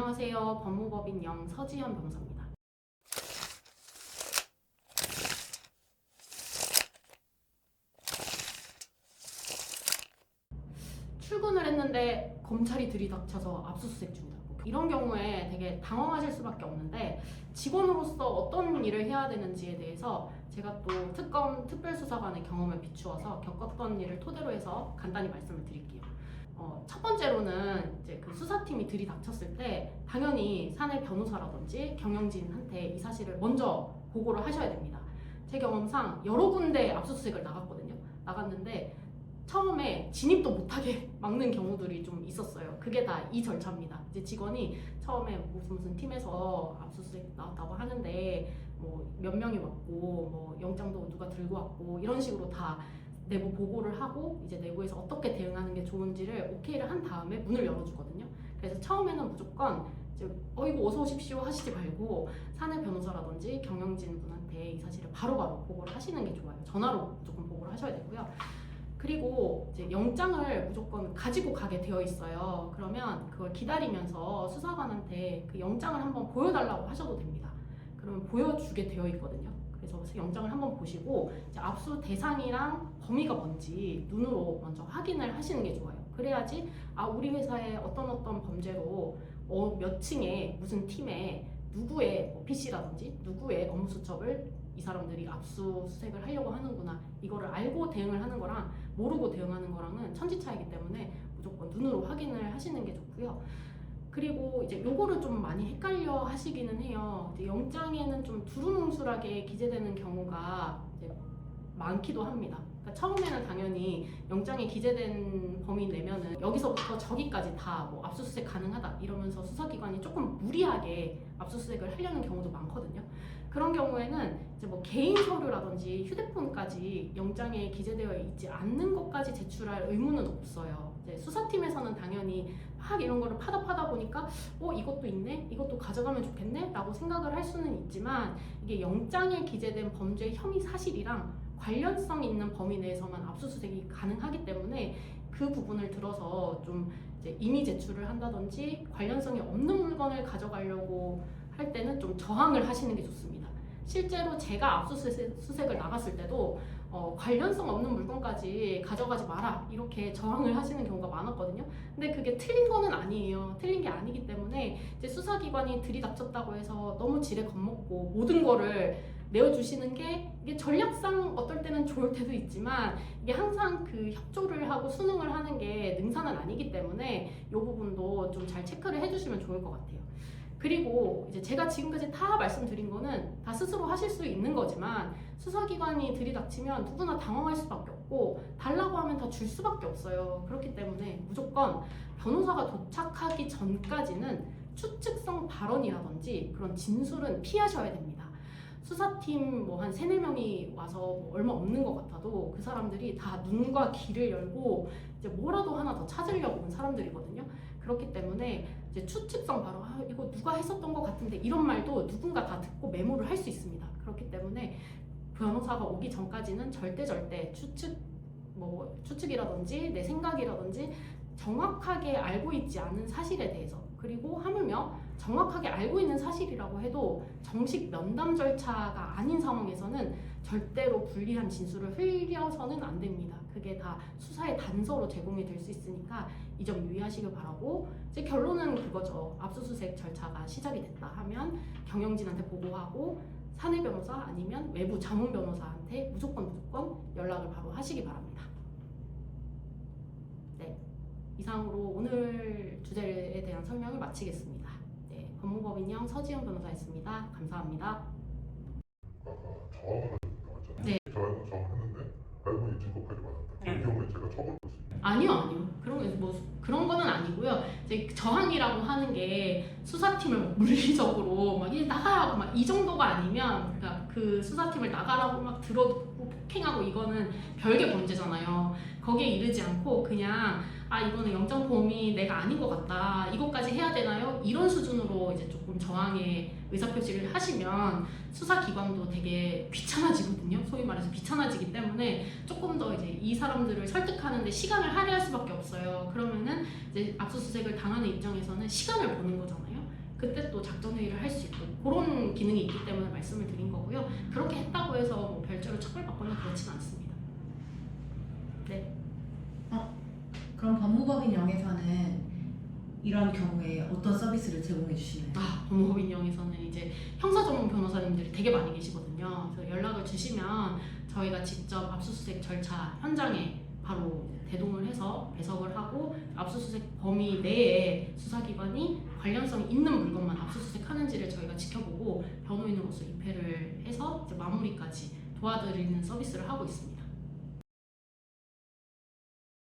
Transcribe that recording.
안녕하세요. 법무법인 서지현 변호사입니다. 출근을 했는데 검찰이 들이닥쳐서 압수수색 중이다. 이런 경우에 되게 당황하실 수밖에 없는데, 직원으로서 어떤 일을 해야 되는지에 대해서 제가 또 특검 특별수사관의 경험을 비추어서 겪었던 일을 토대로 해서 간단히 말씀을 드릴게요. 첫 번째로는 이제 그 수사팀이 들이닥쳤을 때 당연히 사내 변호사라든지 경영진한테 이 사실을 먼저 보고를 하셔야 됩니다. 제 경험상 여러 군데 압수수색을 나갔거든요. 나갔는데 처음에 진입도 못하게 막는 경우들이 좀 있었어요. 그게 다 이 절차입니다. 이제 직원이 처음에 무슨 팀에서 압수수색 나왔다고 하는데 뭐 몇 명이 왔고 뭐 영장도 누가 들고 왔고 이런 식으로 다 내부 보고를 하고 이제 내부에서 어떻게 대응하는 게 좋은지를 오케이를 한 다음에 문을 열어주거든요. 그래서 처음에는 무조건 이제 이거 어서 오십시오 하시지 말고 사내 변호사라든지 경영진 분한테 이 사실을 바로바로 보고를 하시는 게 좋아요. 전화로 무조건 보고를 하셔야 되고요. 그리고 이제 영장을 무조건 가지고 가게 되어 있어요. 그러면 그걸 기다리면서 수사관한테 그 영장을 한번 보여달라고 하셔도 됩니다. 그러면 보여주게 되어 있거든요. 그래서 영장을 한번 보시고 이제 압수 대상이랑 범위가 뭔지 눈으로 먼저 확인을 하시는 게 좋아요. 그래야지 우리 회사에 어떤 범죄로 몇 층에 무슨 팀에 누구의 PC라든지 누구의 업무 수첩을 이 사람들이 압수수색을 하려고 하는구나, 이거를 알고 대응을 하는 거랑 모르고 대응하는 거랑은 천지차이기 때문에 무조건 눈으로 확인을 하시는 게 좋고요. 그리고 이제 요거를 좀 많이 헷갈려 하시기는 해요. 이제 영장에는 좀 두루뭉술하게 기재되는 경우가 이제 많기도 합니다. 그러니까 처음에는 당연히 영장에 기재된 범위 내면은 여기서부터 저기까지 다 뭐 압수수색 가능하다 이러면서 수사기관이 조금 무리하게 압수수색을 하려는 경우도 많거든요. 그런 경우에는 이제 뭐 개인 서류라든지 휴대폰까지 영장에 기재되어 있지 않는 것까지 제출할 의무는 없어요. 이제 수사팀에서는 당연히 막 이런 거를 파다 보니까 이것도 있네? 이것도 가져가면 좋겠네? 라고 생각을 할 수는 있지만, 이게 영장에 기재된 범죄 혐의 사실이랑 관련성 있는 범위 내에서만 압수수색이 가능하기 때문에 그 부분을 들어서 좀 이제 임의 제출을 한다든지 관련성이 없는 물건을 가져가려고 할 때는 좀 저항을 하시는 게 좋습니다. 실제로 제가 압수수색을 나갔을 때도 관련성 없는 물건까지 가져가지 마라 이렇게 저항을 하시는 경우가 많았거든요. 근데 그게 틀린 거는 아니에요. 틀린 게 아니기 때문에 이제 수사기관이 들이닥쳤다고 해서 너무 지레 겁먹고 모든 거를 내어주시는 게 이게 전략상 어떨 때는 좋을 때도 있지만, 이게 항상 그 협조를 하고 수능을 하는 게 능사는 아니기 때문에 이 부분도 좀 잘 체크를 해주시면 좋을 것 같아요. 그리고 이제 제가 지금까지 다 말씀드린 거는 다 스스로 하실 수 있는 거지만, 수사기관이 들이닥치면 누구나 당황할 수밖에 없고 달라고 하면 다 줄 수밖에 없어요. 그렇기 때문에 무조건 변호사가 도착하기 전까지는 추측성 발언이라든지 그런 진술은 피하셔야 됩니다. 수사팀 뭐 한 3-4명이 와서 뭐 얼마 없는 것 같아도 그 사람들이 다 눈과 귀를 열고 이제 뭐라도 하나 더 찾으려고 온 사람들이거든요. 그렇기 때문에 이제 추측성 바로 이거 누가 했었던 것 같은데 이런 말도 누군가 다 듣고 메모를 할 수 있습니다. 그렇기 때문에 변호사가 오기 전까지는 절대 추측이라든지 내 생각이라든지 정확하게 알고 있지 않은 사실에 대해서, 그리고 하물며 정확하게 알고 있는 사실이라고 해도 정식 면담 절차가 아닌 상황에서는 절대로 불리한 진술을 흘려서는 안 됩니다. 그게 다 수사의 단서로 제공이 될 수 있으니까 이 점 유의하시길 바라고, 이제 결론은 그거죠. 압수수색 절차가 시작이 됐다 하면 경영진한테 보고하고 사내 변호사 아니면 외부 자문 변호사한테 무조건 연락을 바로 하시기 바랍니다. 네, 이상으로 오늘 주제에 대한 설명을 마치겠습니다. 네, 법무법인 서지현 변호사였습니다. 감사합니다. 저항을 하셨다고 네. 했잖아요. 저항했는데 알고 보니 증거까지 받았다. 이 경우에 제가 처벌을 할 수 있나요? 아니요. 그런 거는 아니고요. 이제 저항이라고 하는 게 수사팀을 물리적으로 막 나가라고 막 이 정도가 아니면, 그러니까 그 수사팀을 나가라고 막 들어붙고 폭행하고 이거는 별개 범죄잖아요. 거기에 이르지 않고 그냥 이거는 영장 범위 내가 아닌 것 같다, 이것까지 해야 되나요? 이런 수준으로 이제 조금 저항의 의사표시를 하시면 수사기관도 되게 귀찮아지거든요. 소위 말해서 귀찮아지기 때문에 조금 더 이제 이 사람들을 설득하는데 시간을 할애할 수밖에 없어요. 그러면은 이제 압수수색을 당하는 입장에서는 시간을 버는 거잖아요. 그때 또 작전 회의를 할 수 있고 그런 기능이 있기 때문에 말씀을 드린 거고요. 그렇게 했다고 해서 뭐 별도로 처벌받거나 그렇지는 않습니다. 네. 그럼 법무법인영에서는 이런 경우에 어떤 서비스를 제공해 주시나요? 법무법인영에서는 이제 형사 전문 변호사님들이 되게 많이 계시거든요. 그래서 연락을 주시면 저희가 직접 압수수색 절차 현장에 바로 대동을 해서 배석을 하고 압수수색 범위 내에 수사기관이 관련성 있는 물건만 압수수색하는지를 저희가 지켜보고 변호인으로서 입회를 해서 이제 마무리까지 도와드리는 서비스를 하고 있습니다.